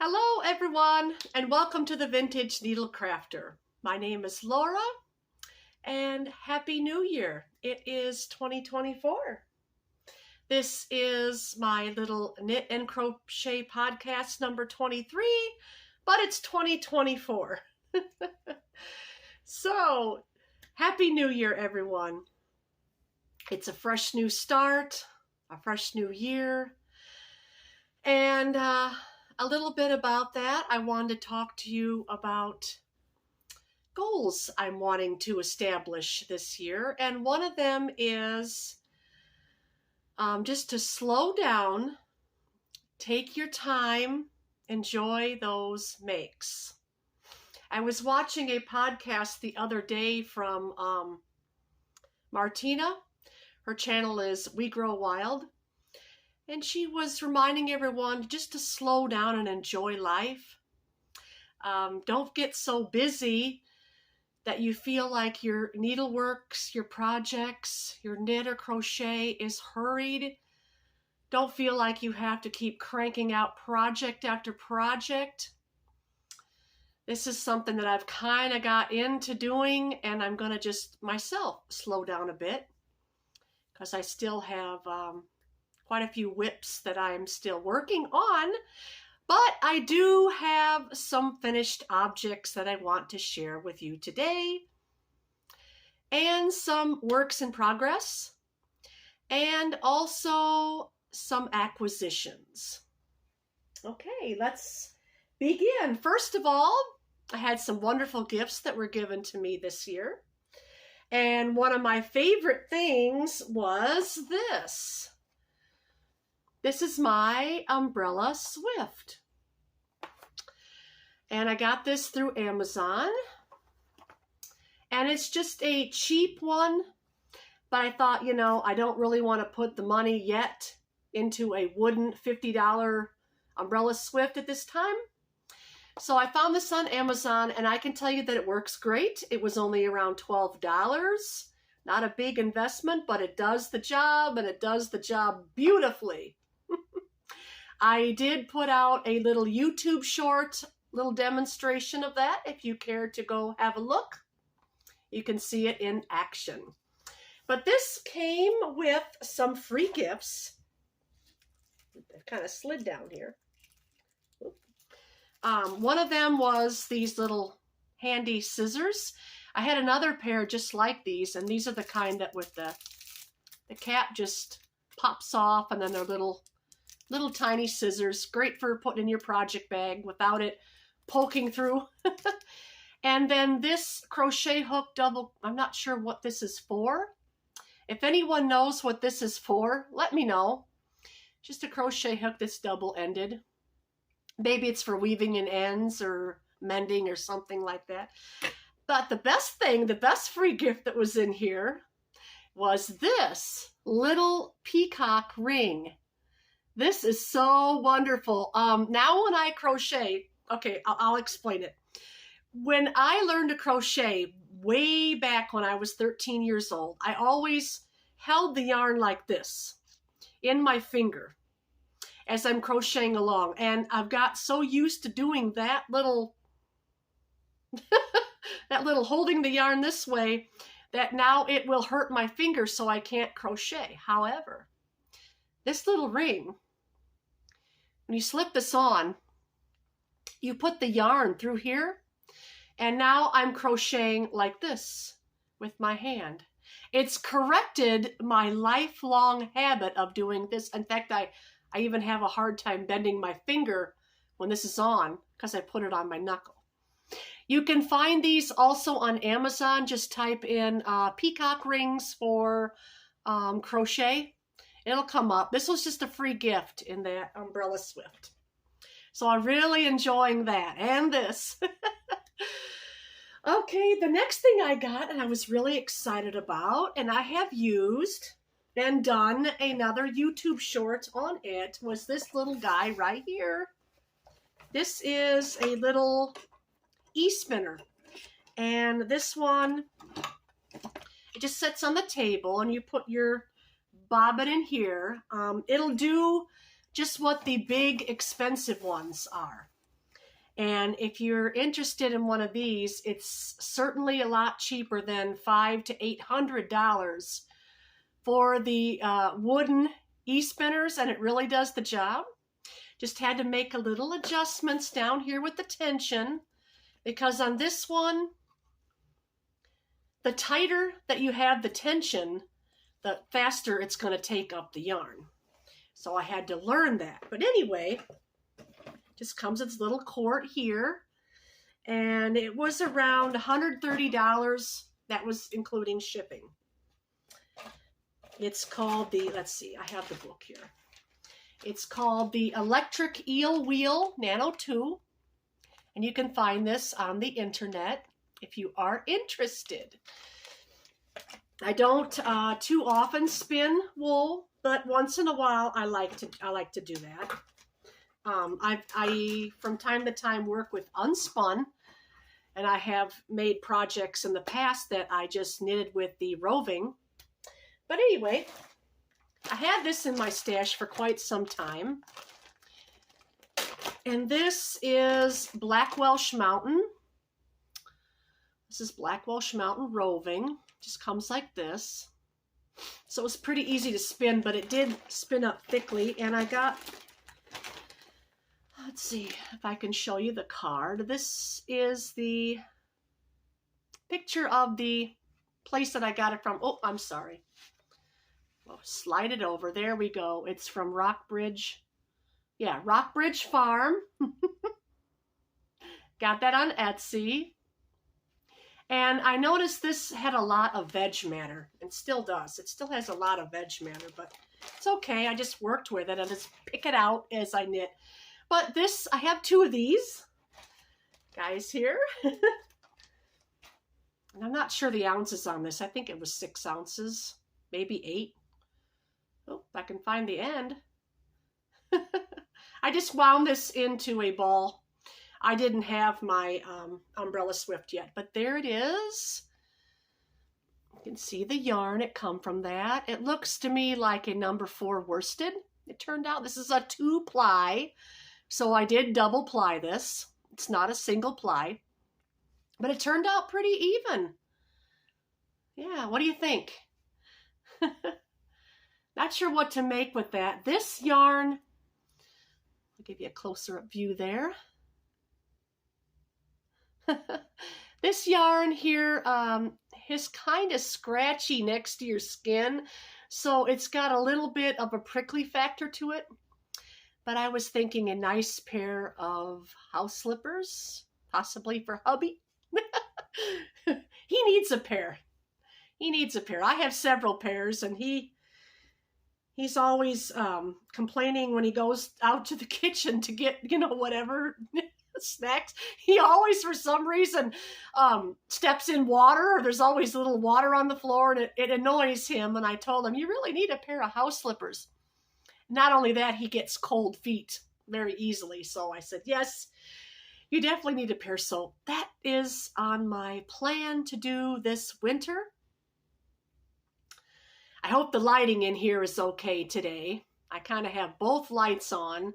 Hello everyone, and welcome to the Vintage Needle Crafter. My name is Laura, and Happy New Year. It is 2024. This is my little knit and crochet podcast number 23, but it's 2024. So, Happy New Year everyone. It's a fresh new start, a fresh new year, and a little bit about that. I wanted to talk to you about goals I'm wanting to establish this year. And one of them is just to slow down, take your time, enjoy those makes. I was watching a podcast the other day from Martina. Her channel is We Grow Wild. And she was reminding everyone just to slow down and enjoy life. Don't get so busy that you feel like your needleworks, your projects, your knit or crochet is hurried. Don't feel like you have to keep cranking out project after project. This is something that I've kind of got into doing, and I'm going to just myself slow down a bit because I still have quite a few whips that I'm still working on, but I do have some finished objects that I want to share with you today, and some works in progress, and also some acquisitions. Okay, let's begin. First of all, I had some wonderful gifts that were given to me this year, and one of my favorite things was this. This is my umbrella Swift. And I got this through Amazon. And it's just a cheap one. But I thought, I don't really want to put the money yet into a wooden $50 umbrella Swift at this time. So I found this on Amazon, and I can tell you that it works great. It was only around $12. Not a big investment, but it does the job, and it does the job beautifully. I did put out a little YouTube short, little demonstration of that. If you care to go have a look, you can see it in action. But this came with some free gifts. It kind of slid down here. One of them was these little handy scissors. I had another pair just like these, and these are the kind that with the cap just pops off, and then they're little tiny scissors, great for putting in your project bag without it poking through. And then this crochet hook double, I'm not sure what this is for. If anyone knows what this is for, let me know. Just a crochet hook that's double-ended. Maybe it's for weaving in ends or mending or something like that. But the best free gift that was in here was this little peacock ring. This is so wonderful. Now when I crochet, okay, I'll explain it. When I learned to crochet way back when I was 13 years old, I always held the yarn like this in my finger as I'm crocheting along. And I've got so used to doing that little, holding the yarn this way that now it will hurt my fingers so I can't crochet. However, this little ring, when you slip this on, you put the yarn through here, and now I'm crocheting like this with my hand. It's corrected my lifelong habit of doing this. In fact, I even have a hard time bending my finger when this is on because I put it on my knuckle. You can find these also on Amazon. Just type in peacock rings for crochet. It'll come up. This was just a free gift in that umbrella Swift. So I'm really enjoying that and this. Okay, the next thing I got and I was really excited about, and I have used and done another YouTube short on it, was this little guy right here. This is a little e-spinner. And this one, it just sits on the table and you put your bobbin in here. It'll do just what the big expensive ones are. And if you're interested in one of these, it's certainly a lot cheaper than $500 to $800 for the wooden e-spinners, and it really does the job. Just had to make a little adjustments down here with the tension, because on this one, the tighter that you have the tension, the faster it's going to take up the yarn. So I had to learn that. But anyway, just comes its little cord here. And it was around $130. That was including shipping. It's called the, let's see, I have the book here. It's called the Electric Eel Wheel Nano 2. And you can find this on the internet if you are interested. I don't too often spin wool, but once in a while I like to do that. I from time to time work with unspun, and I have made projects in the past that I just knitted with the roving. But anyway, I had this in my stash for quite some time. And this is Black Welsh Mountain. This is Black Welsh Mountain roving. Just comes like this. So it was pretty easy to spin, but it did spin up thickly. And I got, let's see if I can show you the card. This is the picture of the place that I got it from. Oh, I'm sorry. Oh, slide it over. There we go. It's from Rockbridge. Yeah, Rockbridge Farm. Got that on Etsy. And I noticed this had a lot of veg matter, and still does. It still has a lot of veg matter, but it's okay. I just worked with it. I just pick it out as I knit. But this, I have two of these guys here. And I'm not sure the ounces on this. I think it was 6 ounces, maybe 8. Oh, if I can find the end. I just wound this into a ball. I didn't have my umbrella swift yet, but there it is. You can see the yarn it come from that. It looks to me like a number 4 worsted. It turned out this is a 2-ply, so I did double ply this. It's not a single ply, but it turned out pretty even. Yeah, what do you think? Not sure what to make with that. This yarn, I'll give you a closer up view there. This yarn here is kind of scratchy next to your skin, so it's got a little bit of a prickly factor to it. But I was thinking a nice pair of house slippers, possibly for hubby. He needs a pair. He needs a pair. I have several pairs, and he's always complaining when he goes out to the kitchen to get, you know, whatever snacks. He always, for some reason, steps in water, or there's always a little water on the floor, and it annoys him. And I told him, you really need a pair of house slippers. Not only that, he gets cold feet very easily. So I said, yes, you definitely need a pair. So that is on my plan to do this winter. I hope the lighting in here is okay today. I kind of have both lights on,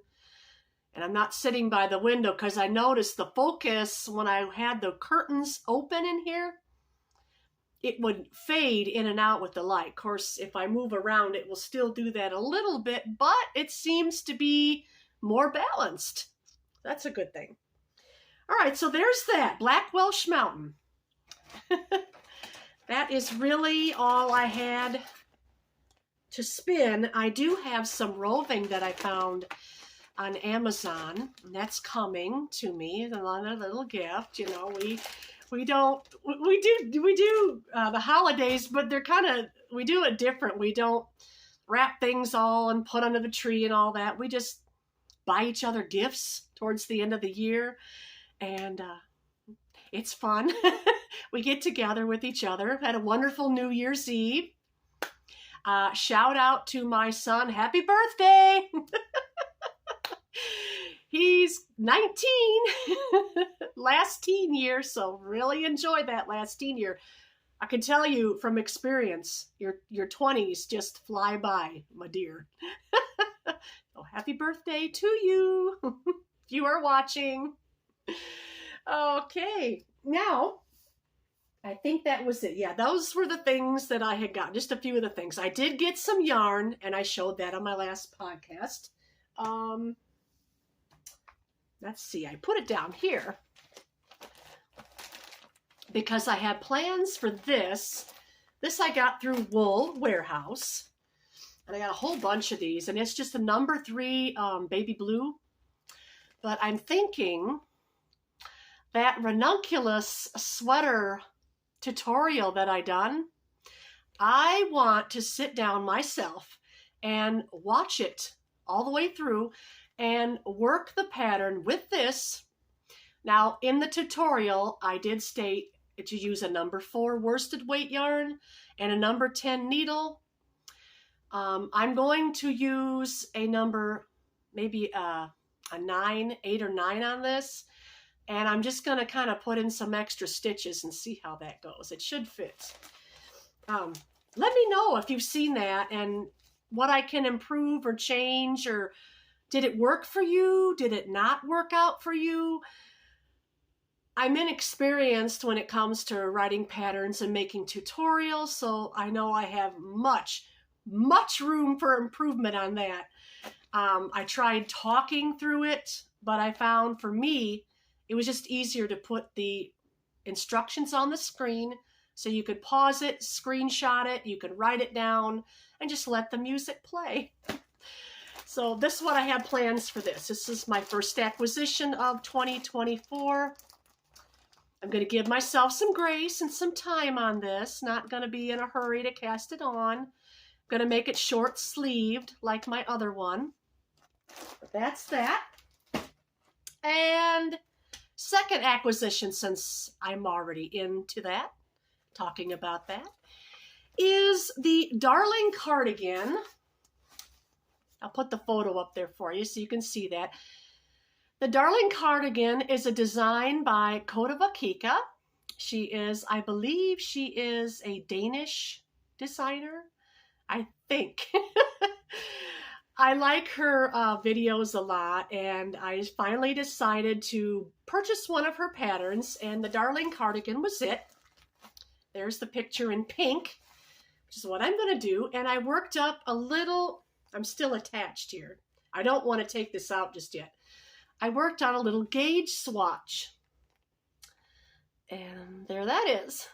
and I'm not sitting by the window because I noticed the focus when I had the curtains open in here, it would fade in and out with the light. Of course, if I move around, it will still do that a little bit, but it seems to be more balanced. That's a good thing. All right, so there's that, Black Welsh Mountain. That is really all I had to spin. I do have some roving that I found on Amazon, and that's coming to me. Another little gift. You know, we do the holidays, but they're kind of, we do it different. We don't wrap things all and put under the tree and all that. We just buy each other gifts towards the end of the year, and it's fun. We get together with each other. Had a wonderful New Year's Eve. Shout out to my son. Happy birthday. He's 19, last teen year, so really enjoy that last teen year. I can tell you from experience, your 20s just fly by, my dear. So happy birthday to you, if you are watching. Okay, now I think that was it. Yeah, those were the things that I had got. Just a few of the things. I did get some yarn, and I showed that on my last podcast. Um, let's see, I put it down here because I had plans for this. This I got through Wool Warehouse, and I got a whole bunch of these, and it's just a number 3 baby blue. But I'm thinking that ranunculus sweater tutorial that I done, I want to sit down myself and watch it all the way through and work the pattern with this. Now, in the tutorial, I did state to use a number 4 worsted weight yarn and a number 10 needle. I'm going to use a number, maybe a 9, 8 or 9 on this. And I'm just going to kind of put in some extra stitches and see how that goes. It should fit. Let me know if you've seen that and what I can improve or change, or did it work for you? Did it not work out for you? I'm inexperienced when it comes to writing patterns and making tutorials, so I know I have much room for improvement on that. I tried talking through it, but I found for me, it was just easier to put the instructions on the screen so you could pause it, screenshot it, you could write it down, and just let the music play. So this is what I have plans for this. This is my first acquisition of 2024. I'm going to give myself some grace and some time on this. Not going to be in a hurry to cast it on. I'm going to make it short sleeved like my other one. But that's that. And second acquisition, since I'm already into that, talking about that, is the Darling Cardigan. I'll put the photo up there for you so you can see that. The Darling Cardigan is a design by Kotova Kika. She is, I believe she is a Danish designer, I think. I like her videos a lot, and I finally decided to purchase one of her patterns, and the Darling Cardigan was it. There's the picture in pink, which is what I'm going to do, and I worked up a little, I'm still attached here. I don't want to take this out just yet. I worked on a little gauge swatch, and there that is.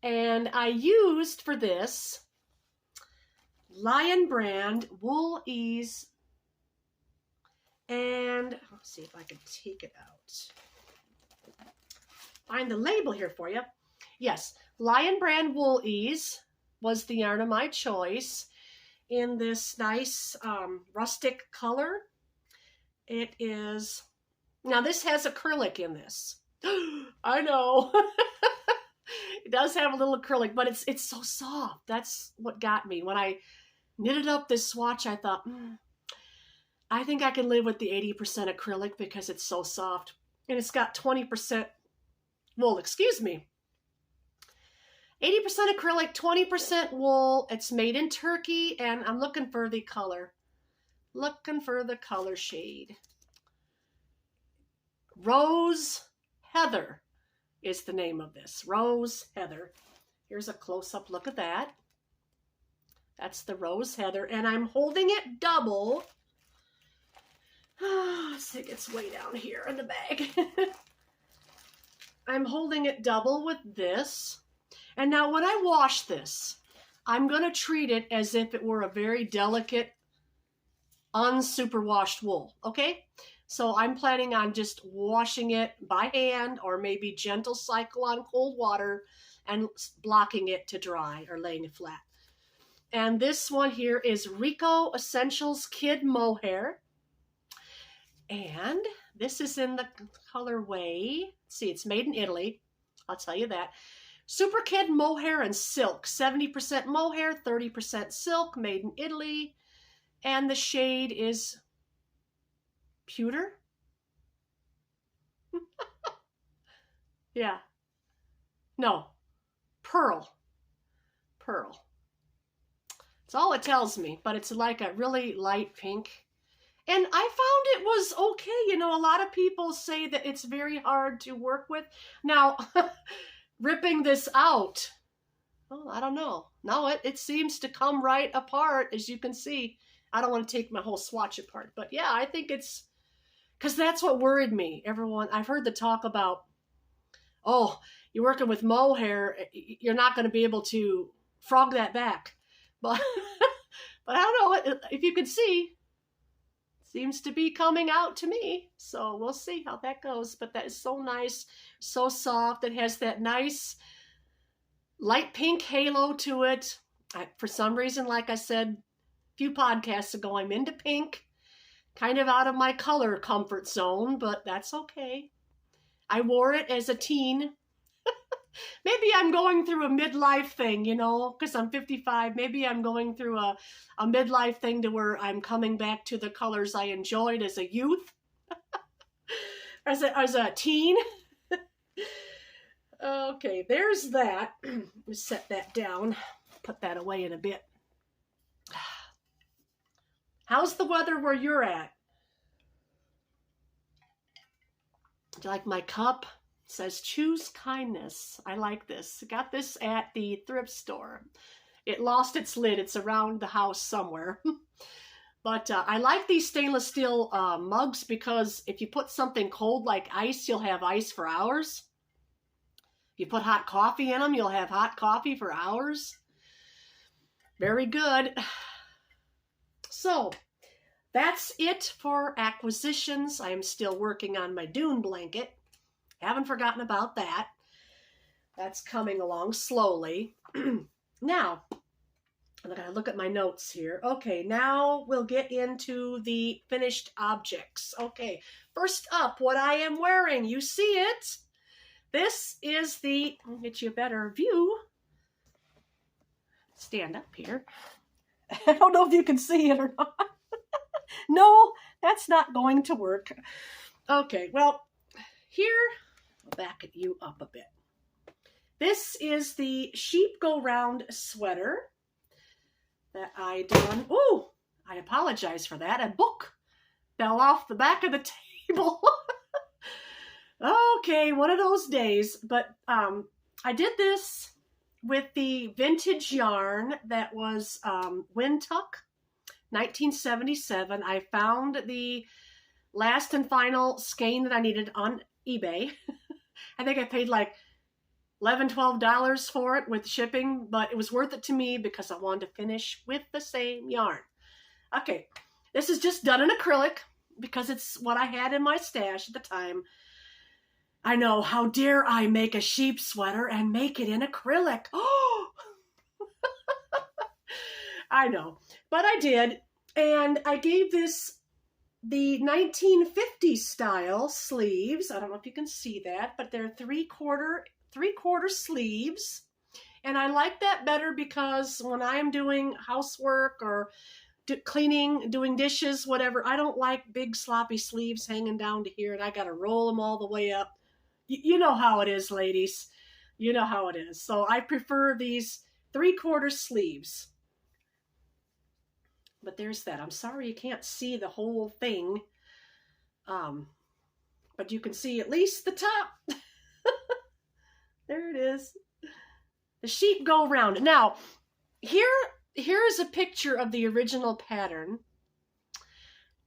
And I used for this Lion brand Wool Ease, and let's see if I can take it out. Find the label here for you. Yes, Lion brand Wool Ease was the yarn of my choice in this nice rustic color. It is, now this has acrylic in this. I know. It does have a little acrylic, but it's so soft. That's what got me. When I knitted up this swatch, I thought, I think I can live with the 80% acrylic because it's so soft. And it's got 20% wool, excuse me. 80% acrylic, 20% wool. It's made in Turkey, and I'm looking for the color. Looking for the color shade. Rose Heather is the name of this. Rose Heather. Here's a close-up look at that. That's the Rose Heather, and I'm holding it double. Let's see, it's way down here in the bag. I'm holding it double with this. And now when I wash this, I'm going to treat it as if it were a very delicate, unsuperwashed wool, okay? So I'm planning on just washing it by hand or maybe gentle cycle on cold water and blocking it to dry or laying it flat. And this one here is Rico Essentials Kid Mohair. And this is in the colorway. See, it's made in Italy. I'll tell you that. Super Kid Mohair and Silk. 70% mohair, 30% silk, made in Italy. And the shade is pewter. Yeah. No. Pearl. Pearl. That's all it tells me, but it's like a really light pink. And I found it was okay. You know, a lot of people say that it's very hard to work with. Now, ripping this out, well, I don't know. No, it seems to come right apart, as you can see. I don't want to take my whole swatch apart, but yeah, I think it's, because that's what worried me. Everyone, I've heard the talk about, oh, you're working with mohair, you're not going to be able to frog that back. But, but I don't know, if you can see, seems to be coming out to me. So we'll see how that goes. But that is so nice, so soft. It has that nice light pink halo to it. For some reason, like I said a few podcasts ago, I'm into pink. Kind of out of my color comfort zone, but that's okay. I wore it as a teen. Maybe I'm going through a midlife thing, you know, because I'm 55. Maybe I'm going through a midlife thing to where I'm coming back to the colors I enjoyed as a youth, as a teen. Okay, there's that. Let's set that down. Put that away in a bit. How's the weather where you're at? Do you like my cup? It says choose kindness. I like this. Got this at the thrift store. It lost its lid. It's around the house somewhere. But I like these stainless steel mugs because if you put something cold like ice, you'll have ice for hours. If you put hot coffee in them, you'll have hot coffee for hours. Very good. So that's it for acquisitions. I am still working on my dune blanket. Haven't forgotten about that. That's coming along slowly. Now, I'm going to look at my notes here. Okay, now we'll get into the finished objects. Okay, first up, what I am wearing. You see it? This is the, I'll get you a better view. Stand up here. I don't know if you can see it or not. No, that's not going to work. Okay, well, here, I'll back you up a bit. This is the Sheep Go Round sweater that I done. Oh, I apologize for that. A book fell off the back of the table. Okay, one of those days. But I did this with the vintage yarn that was Windtuck, 1977. I found the last and final skein that I needed on eBay. I think I paid like $11, $12 for it with shipping, but it was worth it to me because I wanted to finish with the same yarn. Okay, this is just done in acrylic because it's what I had in my stash at the time. I know, how dare I make a sheep sweater and make it in acrylic? Oh, I know, but I did, and I gave this the 1950s style sleeves. I don't know if you can see that, but they're three-quarter sleeves, and I like that better because when I'm doing housework or cleaning, doing dishes, whatever, I don't like big sloppy sleeves hanging down to here, and I got to roll them all the way up. You know how it is, ladies. You know how it is. So I prefer these three-quarter sleeves. But there's that. I'm sorry you can't see the whole thing. But you can see at least the top. There it is. The sheep go round. Now, here is a picture of the original pattern.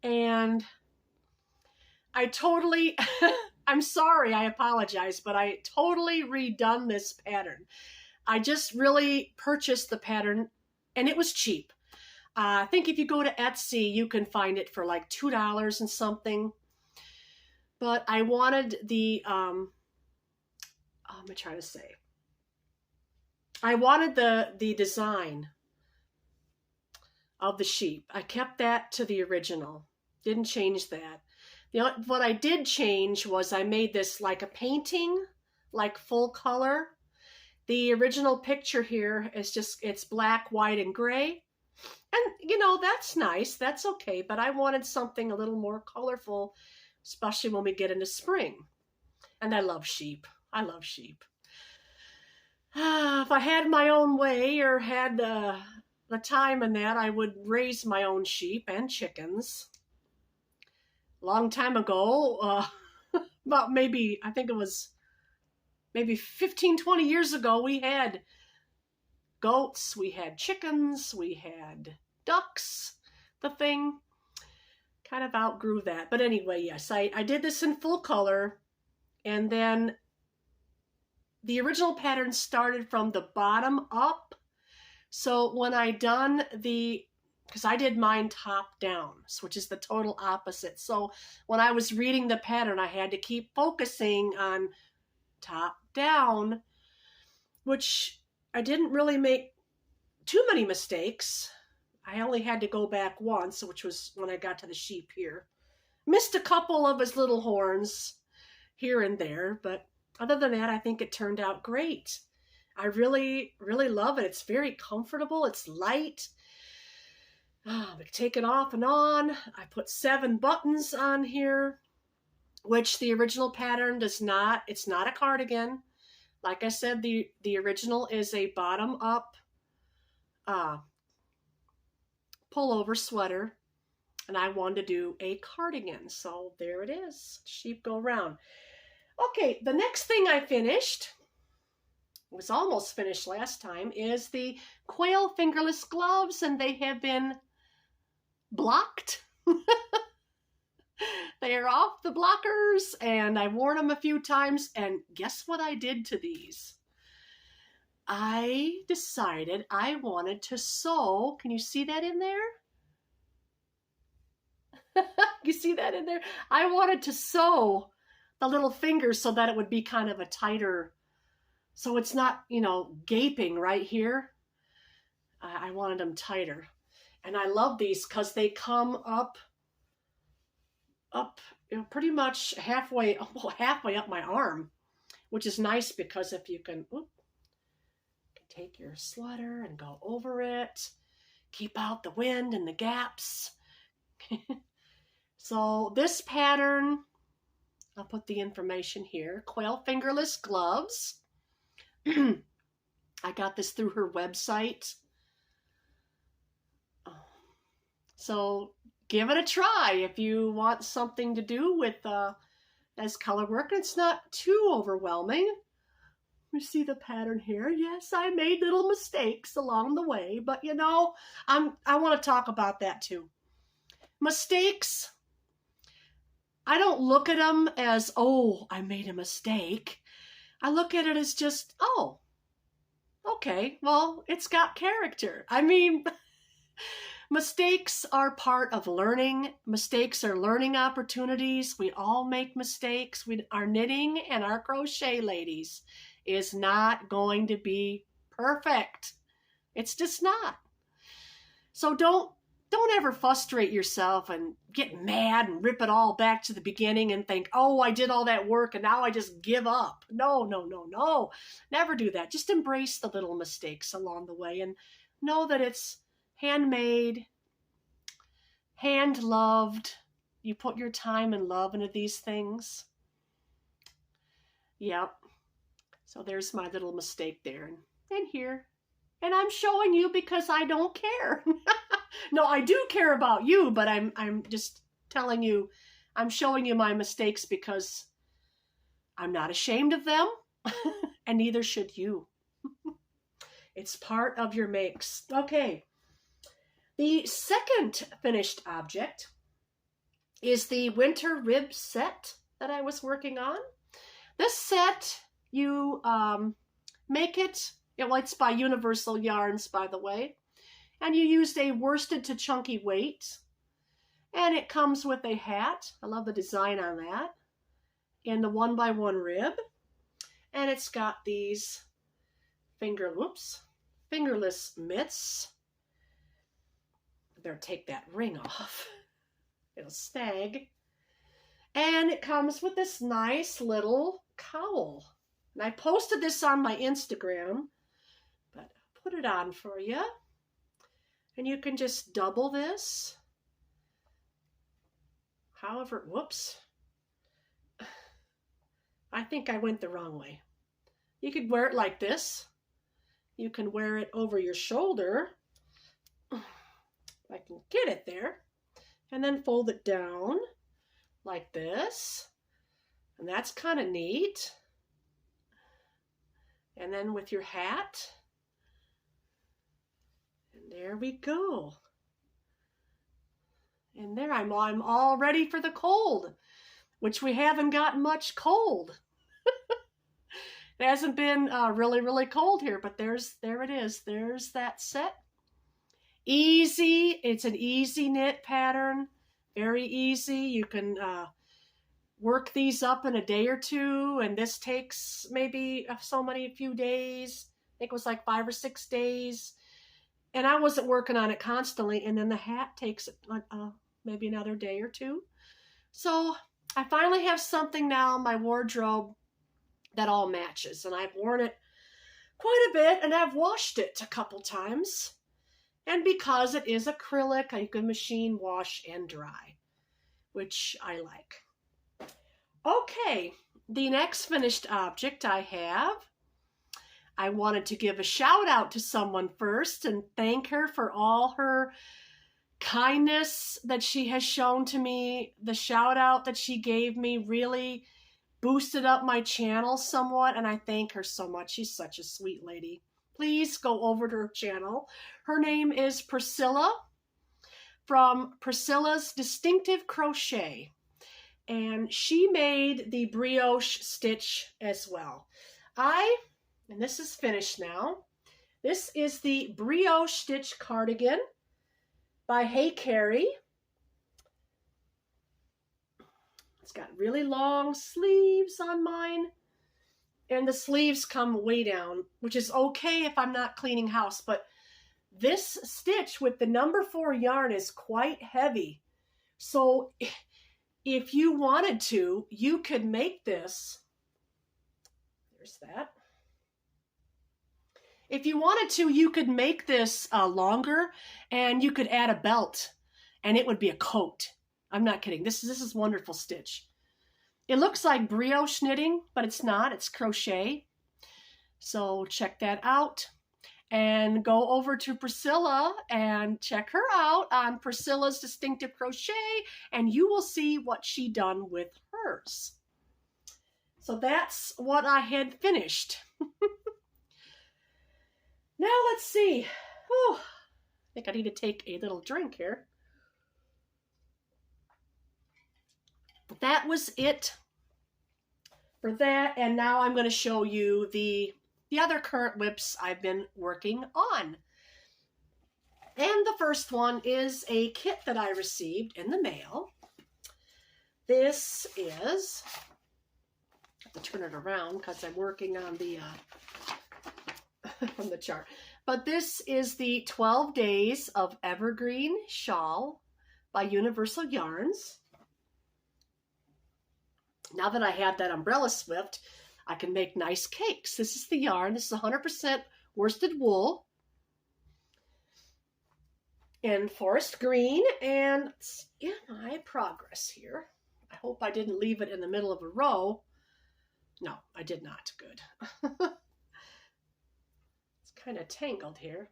And I totally... I'm sorry, I apologize, but I totally redone this pattern. I just really purchased the pattern, and it was cheap. I think if you go to Etsy, you can find it for like $2 and something. But I wanted the, let me try to say. I wanted the design of the sheep. I kept that to the original. Didn't change that. What I did change was I made this like a painting, like full color. The original picture here is just, it's black, white, and gray. And, you know, that's nice. That's okay. But I wanted something a little more colorful, especially when we get into spring. And I love sheep. I love sheep. If I had my own way or had the time in that, I would raise my own sheep and chickens. a long time ago, about maybe, I think it was maybe 15, 20 years ago, we had goats, we had chickens, we had ducks. The thing kind of outgrew that. But anyway, yes, I did this in full color. And then the original pattern started from the bottom up. So when I done because I did mine top down, which is the total opposite. So when I was reading the pattern, I had to keep focusing on top down, which I didn't really make too many mistakes. I only had to go back once, which was when I got to the sheep here. Missed a couple of his little horns here and there, but other than that, I think it turned out great. I really, really love it. It's very comfortable. It's light. I take it off and on. I put 7 buttons on here, which the original pattern does not. It's not a cardigan. Like I said, the original is a bottom up pullover sweater, and I wanted to do a cardigan. So there it is. Sheep go round. Okay, the next thing I finished, was almost finished last time, is the quail fingerless gloves, and they have been blocked. They are off the blockers, and I've worn them a few times, and guess what I did to these? I decided I wanted to sew. Can you see that in there? You see that in there? I wanted to sew the little fingers so that it would be kind of a tighter, so it's not, gaping right here. I wanted them tighter. And I love these because they come up, pretty much halfway up my arm, which is nice because if you can, take your sweater and go over it, keep out the wind and the gaps. So this pattern, I'll put the information here, quail fingerless gloves. I got this through her website. So give it a try if you want something to do with as color work. It's not too overwhelming. You see the pattern here. Yes, I made little mistakes along the way, but I want to talk about that too. Mistakes, I don't look at them as, oh, I made a mistake. I look at it as just, oh, okay, well, it's got character. I mean, mistakes are part of learning. Mistakes are learning opportunities. We all make mistakes. Our knitting and our crochet, ladies, is not going to be perfect. It's just not. So don't ever frustrate yourself and get mad and rip it all back to the beginning and think, oh, I did all that work and now I just give up. No. Never do that. Just embrace the little mistakes along the way and know that it's handmade, hand-loved. You put your time and love into these things. Yep. So there's my little mistake there and here. And I'm showing you because I don't care. No, I do care about you, but I'm just telling you, I'm showing you my mistakes because I'm not ashamed of them, and neither should you. It's part of your makes. Okay. The second finished object is the winter rib set that I was working on. This set, you make it, it's by Universal Yarns, by the way, and you used a worsted to chunky weight, and it comes with a hat. I love the design on that, and the 1x1 rib, and it's got these fingerless mitts. Better take that ring off. It'll snag. And it comes with this nice little cowl. And I posted this on my Instagram, but I'll put it on for you. And you can just double this. However, whoops. I think I went the wrong way. You could wear it like this. You can wear it over your shoulder. I can get it there. And then fold it down like this. And that's kind of neat. And then with your hat. And there we go. And there I'm all ready for the cold, which we haven't gotten much cold. It hasn't been really, really cold here, but there it is. There's that set. Easy. It's an easy knit pattern. Very easy. You can work these up in a day or two, and this takes maybe a few days. I think it was like 5 or 6 days. And I wasn't working on it constantly, and then the hat takes maybe another day or two. So I finally have something now in my wardrobe that all matches, and I've worn it quite a bit, and I've washed it a couple times. And because it is acrylic, I can machine wash and dry, which I like. Okay, the next finished object I have, I wanted to give a shout out to someone first and thank her for all her kindness that she has shown to me. The shout out that she gave me really boosted up my channel somewhat, and I thank her so much. She's such a sweet lady. Please go over to her channel. Her name is Priscilla from Priscilla's Distinctive Crochet, and she made the brioche stitch as well. And this is finished now. This is the brioche stitch cardigan by Hey Carrie. It's got really long sleeves on mine, and the sleeves come way down, which is okay if I'm not cleaning house, but this stitch with the number 4 yarn is quite heavy. So if you wanted to, you could make this, there's that. If you wanted to, you could make this longer, and you could add a belt, and it would be a coat. I'm not kidding. This is wonderful stitch. It looks like brioche knitting, but it's not. It's crochet. So check that out. And go over to Priscilla and check her out on Priscilla's Distinctive Crochet, and you will see what she done with hers. So that's what I had finished. Now let's see. Oh, I think I need to take a little drink here. But that was it for that, and now I'm going to show you the other current whips I've been working on. And the first one is a kit that I received in the mail. This is, I have to turn it around because I'm working on the from the chart. But this is the 12 Days of Evergreen Shawl by Universal Yarns. Now that I have that umbrella swift, I can make nice cakes. This is the yarn. This is 100% worsted wool in forest green, and it's in my progress here. I hope I didn't leave it in the middle of a row. No, I did not. Good. It's kind of tangled here.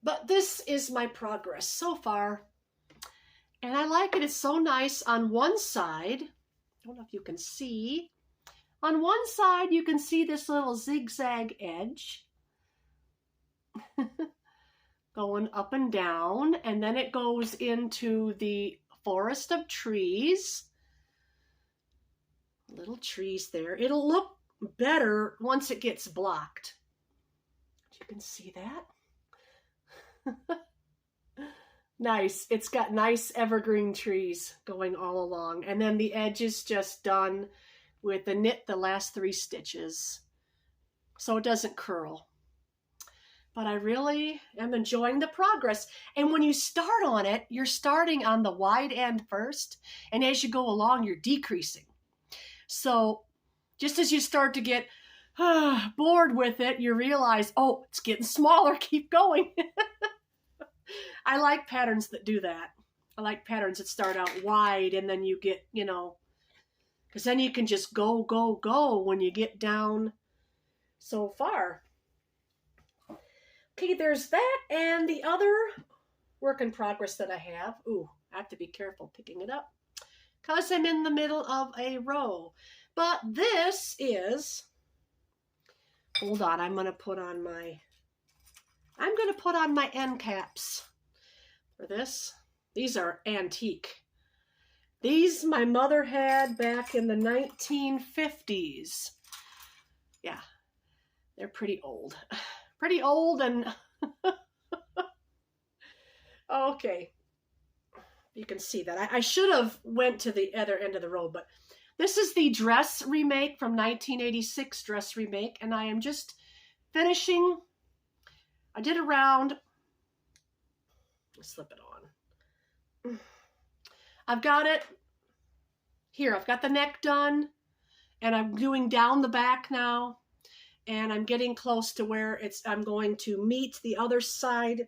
But this is my progress so far, and I like it. It's so nice on one side. I don't know if you can see. On one side, you can see this little zigzag edge going up and down, and then it goes into the forest of trees. Little trees there. It'll look better once it gets blocked. You can see that. Nice. It's got nice evergreen trees going all along. And then the edge is just done with the knit the last 3 stitches, so it doesn't curl. But I really am enjoying the progress. And when you start on it, you're starting on the wide end first, and as you go along, you're decreasing. So just as you start to get bored with it, you realize, oh, it's getting smaller, keep going. I like patterns that do that. I like patterns that start out wide and then you get, because then you can just go, go, go when you get down so far. Okay, there's that. And the other work in progress that I have, I have to be careful picking it up. because I'm in the middle of a row. But this is, hold on, I'm going to put on my end caps for this. These are antique. These my mother had back in the 1950s. Yeah, they're pretty old. Pretty old and okay. You can see that. I should have went to the other end of the road, but this is the dress remake from 1986 dress remake, and I am just finishing. I did a round. Let's slip it on. I've got it here. I've got the neck done, and I'm doing down the back now, and I'm getting close to where I'm going to meet the other side.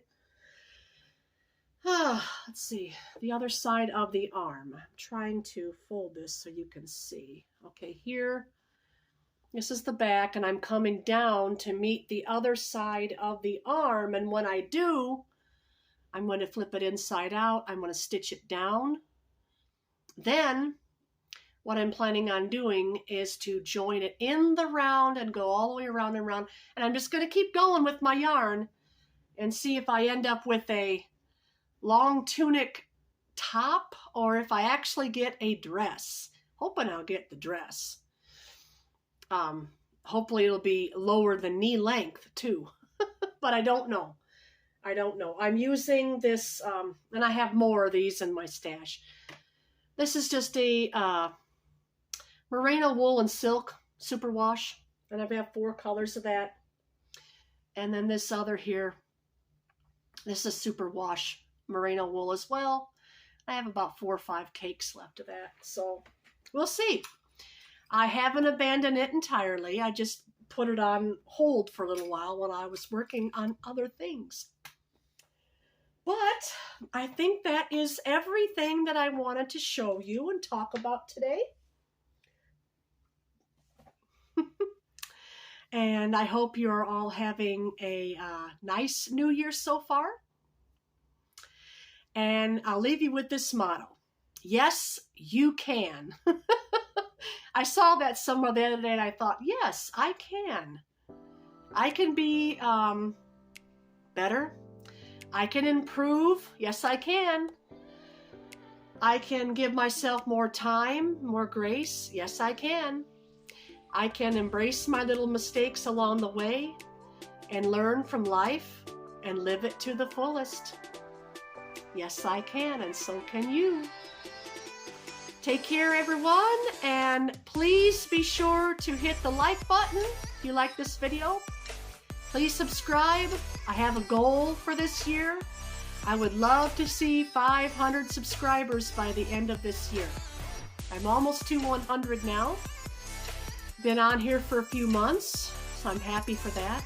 Let's see, the other side of the arm. I'm trying to fold this so you can see. Okay, here, this is the back, and I'm coming down to meet the other side of the arm, and when I do, I'm going to flip it inside out. I'm going to stitch it down. Then, what I'm planning on doing is to join it in the round and go all the way around and around, and I'm just going to keep going with my yarn and see if I end up with a long tunic top or if I actually get a dress. Hoping I'll get the dress. Hopefully it'll be lower than knee length too, but I don't know. I don't know. I'm using this, and I have more of these in my stash. This is just a merino wool and silk superwash, and I have 4 colors of that. And then this other here, this is superwash merino wool as well. I have about 4 or 5 cakes left of that, so we'll see. I haven't abandoned it entirely. I just put it on hold for a little while when I was working on other things. But I think that is everything that I wanted to show you and talk about today. And I hope you're all having a nice new year so far. And I'll leave you with this motto. Yes, you can. I saw that somewhere the other day and I thought, yes, I can. I can be better. I can improve. Yes, I can. I can give myself more time, more grace. Yes, I can. I can embrace my little mistakes along the way and learn from life and live it to the fullest. Yes, I can, and so can you. Take care, everyone, and please be sure to hit the like button if you like this video. Please subscribe. I have a goal for this year. I would love to see 500 subscribers by the end of this year. I'm almost to 100 now. Been on here for a few months, so I'm happy for that.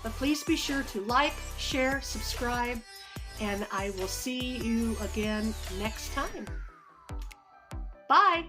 But please be sure to like, share, subscribe, and I will see you again next time. Bye!